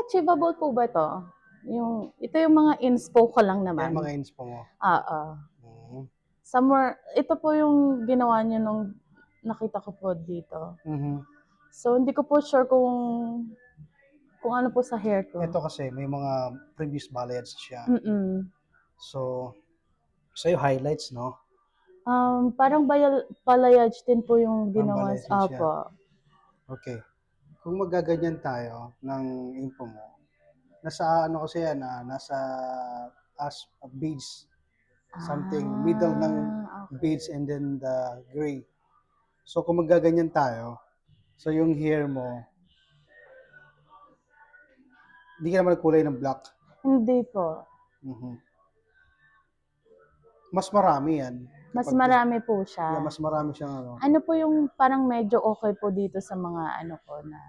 achievable po ba 'to? Ito yung mga inspo ko lang Yan naman. mga inspo mo. Oo. Mhm. Ito po yung ginawa niyo nung nakita ko po dito. Mhm. So, hindi ko po sure kung ano po sa hair ko. Ito kasi may mga previous ballads siya. Mm. So, sa'yo highlights, no? Parang balayage din po yung ginawa Balayage din siya. opo. Okay. Kung magaganyan tayo ng info mo, nasa ano kasi yan, nasa beige. Something middle ng Okay. beige and then the gray. So, kung magaganyan tayo, so yung hair mo, hindi ka naman kulay ng black. Hindi po. Mhm. Mas marami yan. Mas Kapag- marami po siya. Yeah, mas marami siyang ano. Ano po yung parang medyo okay po dito sa mga ano ko na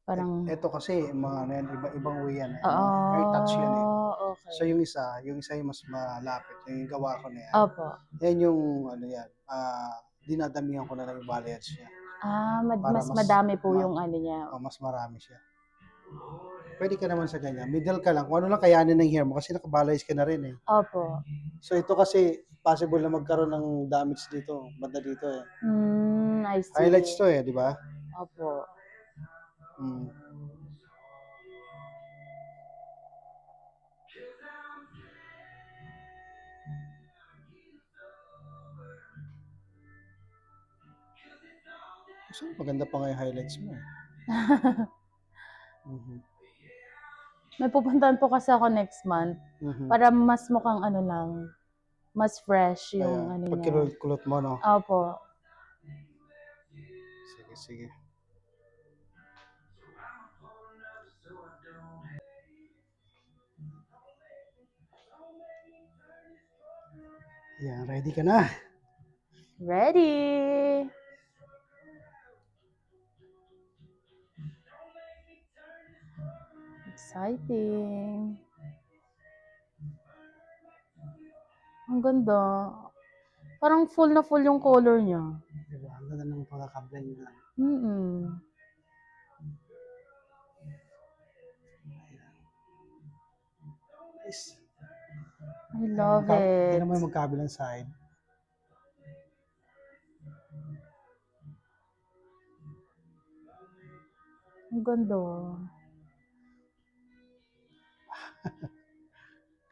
parang Ito kasi, mga ano yan, ibang way yan. oo, Hair touch yan eh. okay. So yung isa yung mas malapit, yung gawa ko na yan. Opo. Yan yung ano yan, dinadamihan ko na lang yung balayage niya. Para Mas madami po ma- yung ano niya. Mas marami siya. Pwede ka naman sa ganyan. Middle ka lang. Kung ano lang kayanin ng hair mo kasi nakabalayage ka na rin eh. Opo. So ito kasi possible na magkaroon ng damage dito, banda dito eh. I see. Highlights to eh, di ba? Opo. Mm. So, maganda pa nga yung highlights mo eh. Mhm. May pupuntahan po kasi ako next month Mhm. para mas mukhang ano lang, mas fresh yung Kaya, ano pag niya. kulot mo, no? Opo. Sige, sige. Yan, ready ka na. Ready! Exciting. Ang ganda. Parang full na full yung color niya. Diba? Ang ganda ng pagkakablend na. Mm. Nice. I love it. Tingnan mo yung magkabilang side. Ang ganda.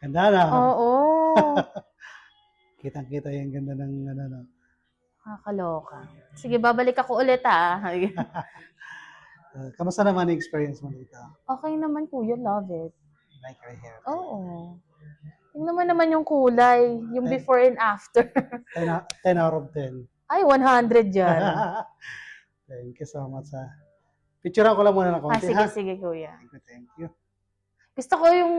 Ganda na. Oo. Kitang-kita yung ganda ng ano, no? Nakakaloka. Sige, babalik ako ulit Kamusta naman yung experience mo dito? Okay naman kuya, love it. Like your hair? Oo. Tingnan mo naman yung kulay, yung Ten. before and after. 10 out of 10. Ay, 100 dyan. Thank you so much, ha. Picturean ko lang muna ng konti, Sige, ha? sige kuya. Thank you, thank you. Gusto ko yung